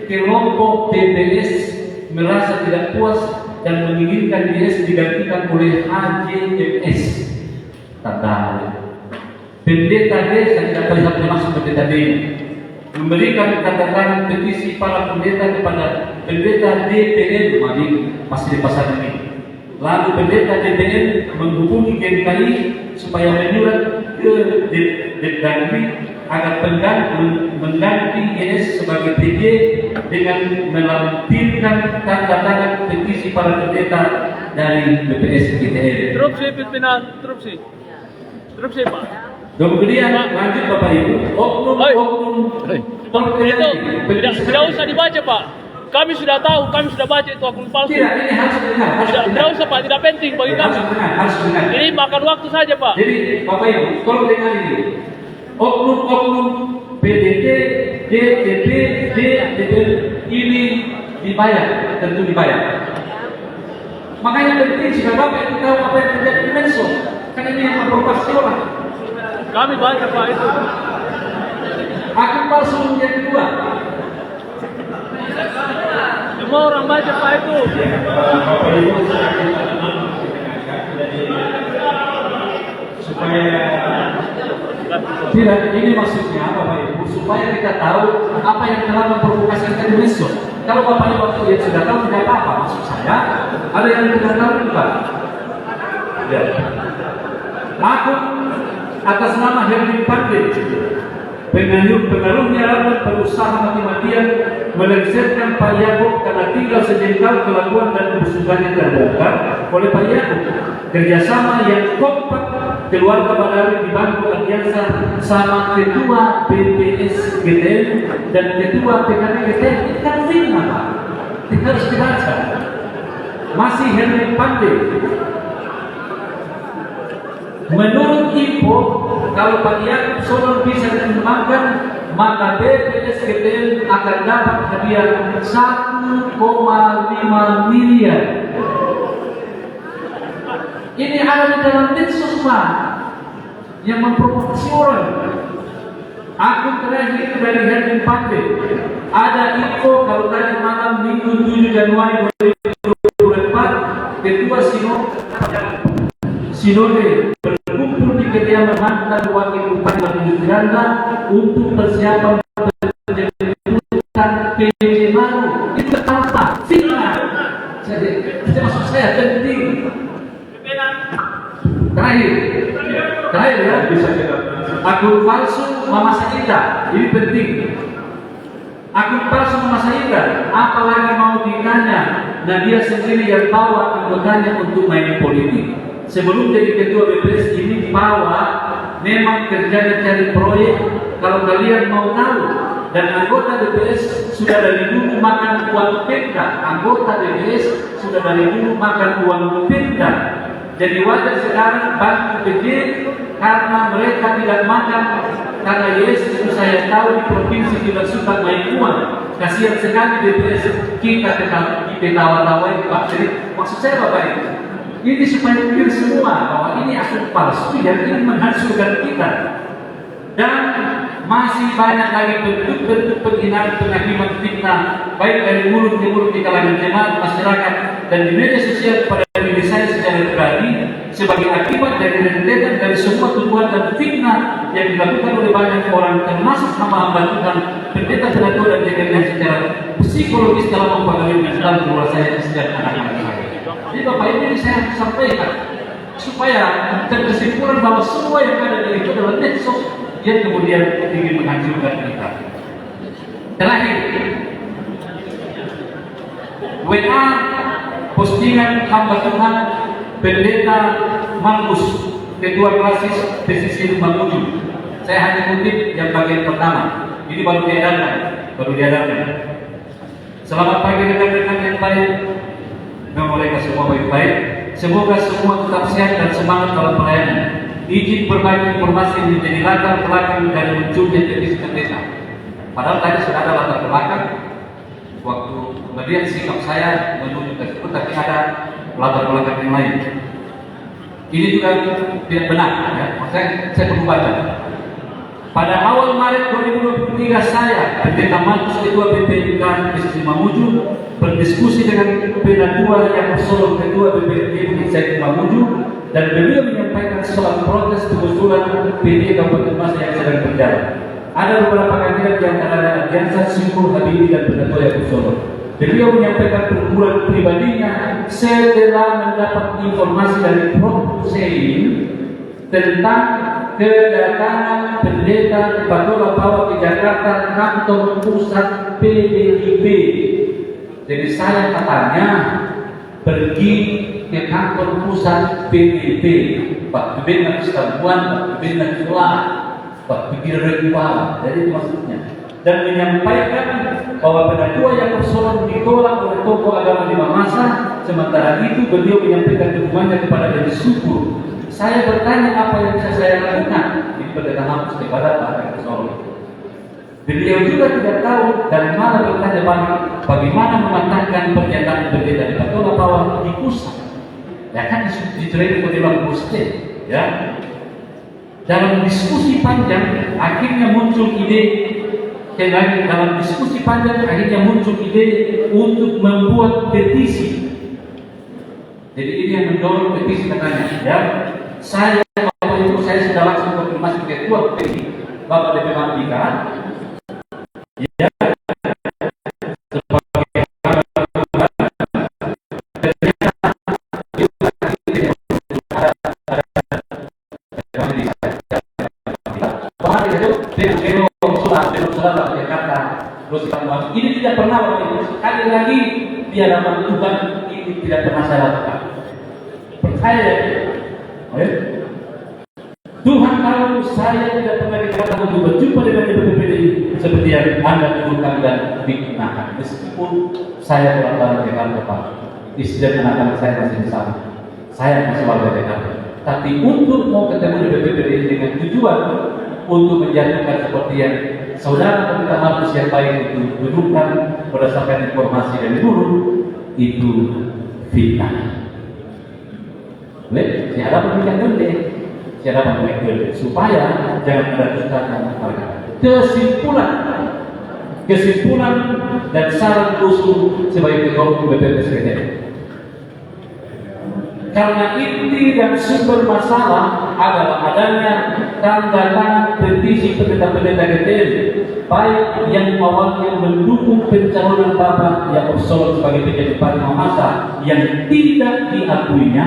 kelompok BPS merasa tidak puas dan menginginkan YS digantikan oleh HJMS. Tanda pendeta D, saya tidak terlihat masuk pendeta D, memberikan tanda tangan petisi para pendeta kepada pendeta DPN, masih di pasar ini. Lalu pendeta DPN menghubungi GKI supaya menyurat ke Dagri agar mengganti YS sebagai PJ dengan melampirkan tanda tangan petisi para pendeta dari BPS GTN. Terus Pak. Kemudian lanjut Bapak Ibu, oknum tidak usah dibaca Pak. Kami sudah tahu, kami sudah baca itu akun palsu. Tidak, ini harus dengar. Tidak usah Pak, tidak penting bagi kami. Harus dengar. Ini makan waktu saja Pak. Jadi Bapak Ibu, tolong dengar ini. Oknum PDT, DTP, DTP ini dibayar, tentu dibayar. Makanya penting supaya Bapak Ibu tahu apa yang terjadi di medsos. Karena ini yang memprovokasi orang. Kami baca Pak itu. Akun palsu yang kedua. Semua orang baca Pak itu. Supaya tidak, ini maksudnya Bapak Ibu, supaya kita tahu apa yang telah memprovokasi kita di medsos. Kalau Bapak Ibu waktu yang sudah tahu tidak apa-apa, maksud saya ada yang tidak tahu juga. Ya. Akun atas nama Hermin Pandey Pengaruhnya rapat berusaha mati-matian melengsarkan Pak Yaakob karena tinggal sejengkal kelakuan dan kebusukannya terbongkar oleh Pak Yaakob. Kerjasama yang kompak keluarga Badawi di bangku Aliansa sama ketua BPS GTN dan ketua PKB GTN itu kan fitnah, Pak. Kita harus dibaca. Masih Hermin Pandey. Menurut info, kalau Pak Yaakob Sodor bisa dikembangkan, maka BPS GTN akan dapat hadiah 1,5 miliar. Ini ada di dalam medsos, Pak, yang memprovokasi orang. Akun terakhir dari Hermin Pandey. Ada info kalau tadi malam Minggu 7 Januari 2024, Ketua Sinode berkumpul di kediaman mantan Wakil Bupati Batu Miranda untuk persiapan penjemputan PJ baru. Itu apa? Fitnah. Jadi, maksud saya penting. Terakhir ya, Bisa kita akun palsu Mama Saida, ini penting. Akun palsu Mama Saida, apalagi mau ditanya, nah dia sendiri yang bawa anggotanya untuk main politik. Sebelum jadi ketua BPS ini bawa, memang kerjanya cari proyek. Kalau kalian mau tahu, dan anggota BPS sudah dari dulu makan uang Pemda. Anggota BPS sudah dari dulu makan uang Pemda. Jadi wajar sekarang bantu PJ karena mereka tidak makan. Karena yes, itu saya tahu di provinsi tidak suka main uang. Kasihan sekali BPS kita ketawa-tawai Pak. Jadi maksud saya Bapak ini supaya clear semua bahwa ini akun palsu yang ingin menghancurkan kita. Dan masih banyak lagi bentuk-bentuk penghinaan, penghakiman fitnah, baik dari mulut ke mulut di kalangan jemaat, masyarakat, dan di media sosial pada diri saya secara pribadi sebagai akibat dari rentetan dari semua tuduhan dan fitnah yang dilakukan oleh banyak orang, termasuk hamba-hamba Tuhan, pendeta pengatur dan jaga secara psikologis dalam mempengaruhi Islam keluar saya sejak anak-anak saya. Jadi Bapak ini saya sampaikan supaya terkesimpulan bahwa semua yang ada di itu adalah medsos yang kemudian ingin menghancurkan kita. Terakhir, WA postingan hamba Tuhan pendeta Markus, ketua klasis PCC Mamuju. Saya hanya kutip yang bagian pertama. Ini baru diedarkan. Selamat pagi rekan-rekan yang baik. Mereka semua baik-baik. Semoga semua tetap sehat dan semangat dalam pelayanan. Izin berbagi informasi yang menjadi latar belakang dari munculnya teknis pendeta. Padahal tadi sudah ada latar belakang waktu melihat sikap saya menuju ke situ, tapi ada latar belakang yang lain. Ini juga tidak benar, ya. Maksudnya saya perlu baca. Pada awal Maret 2023 saya, pendeta Markus ketua BPK PCC Mamuju, berdiskusi dengan Penatua yang Solo ketua BPK PCC Mamuju, dan beliau menyampaikan soal proses pengusulan PD Kabupaten Mas yang sedang berjalan. Ada beberapa kandidat yang ada Aliansa Simpul Habibie dan Penatua yang Solo. Beliau menyampaikan perkumpulan pribadinya setelah mendapat informasi dari Prof. Hussein tentang kedatangan pendeta Patola bawa ke Jakarta kantor pusat PDIP. Jadi saya katanya pergi ke kantor pusat PDIP, Pak Bina Kestambuan, Pak Bina Kelah, Pak Pikir Rekuah. Jadi itu maksudnya. Dan menyampaikan bahwa penatua yang persoalan ditolak oleh tokoh agama di Mamasa. Sementara itu beliau menyampaikan dukungannya kepada Dewi Syukur. Saya bertanya apa yang bisa saya lakukan di pendeta Markus kepada Pak Solo. Beliau juga tidak tahu dari mana bertanya bagaimana mematangkan pernyataan pendeta di Patola bahwa di pusat. Ya kan diceritain di dalam pusat, ya. Dalam diskusi panjang akhirnya muncul ide. Dalam diskusi panjang akhirnya muncul ide untuk membuat petisi. Jadi ini yang mendorong petisi katanya, ya. Saya waktu itu saya sudah langsung konfirmasi ketua PDI Bapak DP Mandika, ya, sebagai lagi di hadapan Tuhan ini tidak pernah saya lakukan. Percaya ya? Oke? Tuhan tahu saya tidak pernah dikatakan untuk berjumpa dengan PPPDI seperti yang Anda tuduhkan dan fitnahkan. Meskipun saya pulang ke Jakarta, Pak, istri dan anak-anak saya masih di sana. Saya masih warga Jakarta. Tapi untuk mau ketemu dengan PPPDI dengan tujuan untuk menjatuhkan seperti yang saudara pemerintah Markus yang baik itu tuduhkan berdasarkan informasi dari dulu, itu fitnah. Boleh? Siapa pemikiran gede? Siapa pemikiran gede? Supaya jangan ada dustakan mereka. Kesimpulan dan saran usul sebagai ketua umum BPPSKT. Karena inti dan sumber masalah adalah adanya tanda tangan petisi pendeta-pendeta GTM, baik yang awalnya mendukung pencalonan Bapak yang Absol sebagai penjabat Panglima Masa yang tidak diakuinya,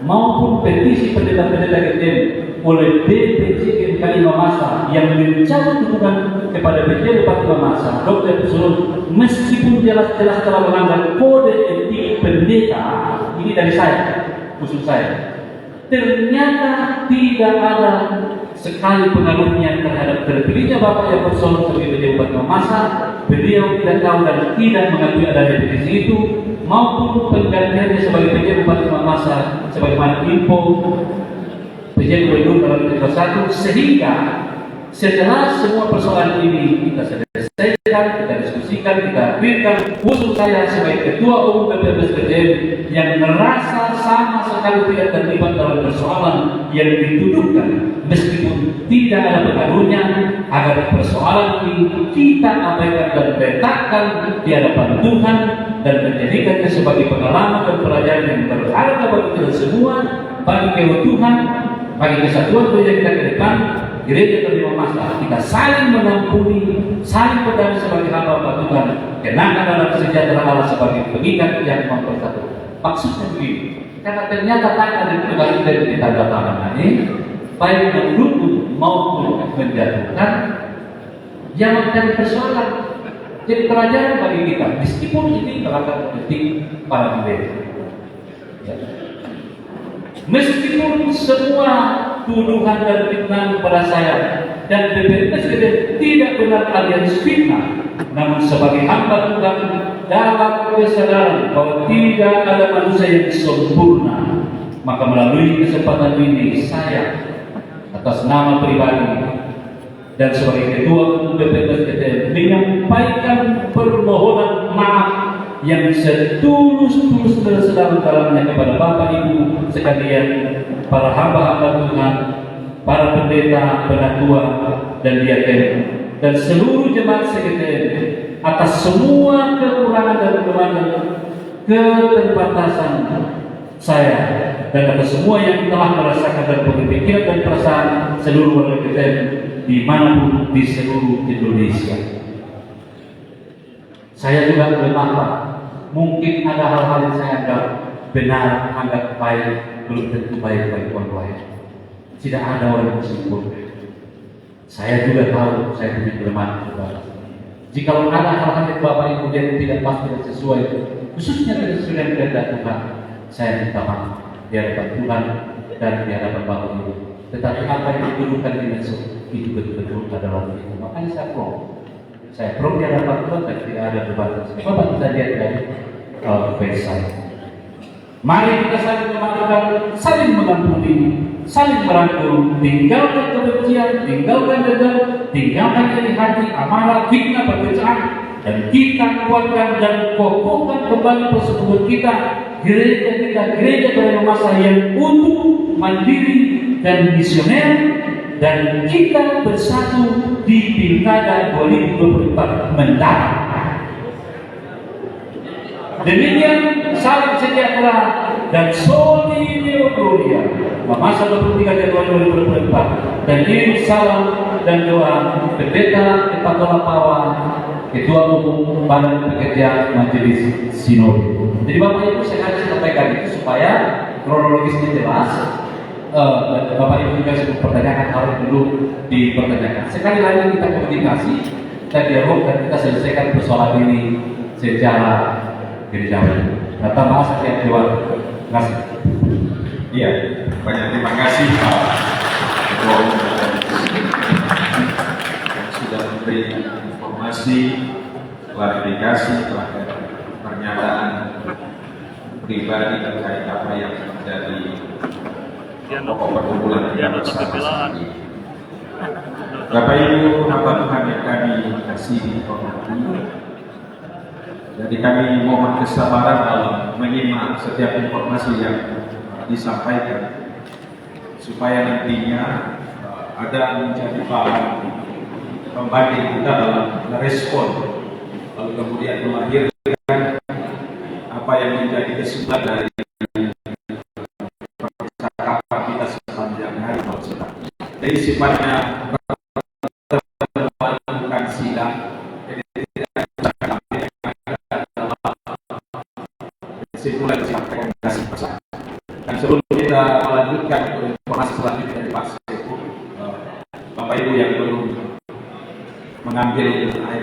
maupun petisi pendeta-pendeta GTM oleh DPC Panglima Masa yang mencabut dukungan kepada penjabat Panglima Masa Dr. Absol, meskipun jelas-jelas telah melanggar kode etik pendeta. Ini dari saya, usul saya. Ternyata tidak ada sekali pengaruhnya terhadap terpilihnya Bapak yang Absol sebagai penjabat Panglima Masa. Beliau tidak tahu dan tidak mengakui adanya petisi itu, maupun penggantiannya sebagai penjabat Panglima Masa sebagaimana info penjabat Gubernur dalam Ketua 1, sehingga setelah semua persoalan ini kita selesaikan, kita diskusikan, kita berikan, usul saya sebagai Ketua Umum BPPSKT yang merasa sama sekali tidak terlibat dalam persoalan yang dituduhkan, meskipun tidak ada pengaruhnya, agar persoalan ini kita abaikan dan letakkan di hadapan Tuhan dan menjadikannya sebagai pengalaman dan pelajaran yang berharga bagi kita semua, bagi keutuhan, bagi kesatuan gereja kita ke depan. Gereja Panglima Masa kita saling mengampuni, saling berdamai sebagai hamba Tuhan, kenakan dalam sejahtera Allah sebagai pengikat yang mempersatu. Maksudnya begini, karena ternyata tak ada kembali dari tanda tangan ini, baik mendukung maupun menjatuhkan, yang menjadi persoalan, jadi pelajaran bagi kita, meskipun ini melanggar etik para pendeta. Ya. Meskipun semua tuduhan dan fitnah kepada saya dan BPPSKT tidak benar alias fitnah, namun sebagai hamba Tuhan dalam kesadaran bahwa tidak ada manusia yang sempurna, maka melalui kesempatan ini saya atas nama pribadi dan sebagai Ketua Umum BPPSKT menyampaikan permohonan maaf yang setulus-tulus dan sedalam-dalamnya kepada Bapak Ibu sekalian, para hamba-hamba Tuhan, para pendeta, penatua, dan diaken, dan seluruh jemaat sekretariat atas semua kekurangan dan kelemahan, keterbatasan saya, dan atas semua yang telah merasakan dan berpikiran dan perasaan seluruh warga kita dimanapun di seluruh Indonesia. Saya juga lemah, Pak. Mungkin ada hal-hal yang saya anggap benar, anggap baik, belum tentu baik bagi orang lain. Tidak ada orang yang sempurna. Saya juga tahu saya punya kelemahan juga. Jika ada hal-hal yang Bapak Ibu yang tidak pasti dan sesuai, khususnya tidak sesuai dengan kehendak Tuhan, saya minta maaf di hadapan Tuhan dan di hadapan Bapak Ibu. Tetapi apa yang dituduhkan di medsos itu betul-betul adalah itu. Makanya saya pro di hadapan Tuhan dan tidak ada debat. Bapak bisa lihat dari face saya. Mari kita saling memaafkan, saling mengampuni, saling merangkul, tinggalkan kebencian, tinggalkan dendam, tinggalkan iri hati, amarah, fitnah, perpecahan, dan kita kuatkan dan kokohkan kembali persekutuan kita, gereja Panglima Masa yang utuh, mandiri, dan misioner, dan kita bersatu di Pilkada 2024 mendatang. Demikian salam sejahtera dan soli Deo Gloria masa 23 Januari 2024, dan ini salam dan doa Pendeta Epatola Pawa, Ketua Umum Badan Pekerja Majelis Sinode. Jadi Bapak Ibu, saya harus sampaikan itu supaya kronologisnya jelas. Bapak Ibu juga sudah pertanyakan hal dulu dipertanyakan. Sekali lagi kita komunikasi, kita dialog dan kita selesaikan persoalan ini secara gerejawi. Data bahasa yang Dewan. Terima kasih. Iya, banyak terima kasih Pak Ketua Umum yang sudah memberi informasi, klarifikasi terhadap pernyataan pribadi terkait apa yang menjadi pokok perkumpulan kita bersama ini. Bapak Ibu hamba Tuhan yang kami kasih hormati, jadi kami mohon kesabaran dalam menyimak setiap informasi yang disampaikan supaya nantinya ada menjadi bahan pembanding kita dalam merespon, lalu kemudian melahirkan apa yang menjadi kesimpulan dari percakapan kita sepanjang hari tersebut. Jadi sifatnya bukan sidang, jadi tidak kesimpulan disampaikan bersama. Dan sebelum kita melanjutkan informasi selanjutnya dari Pak Seku, Bapak Ibu yang belum mengambil air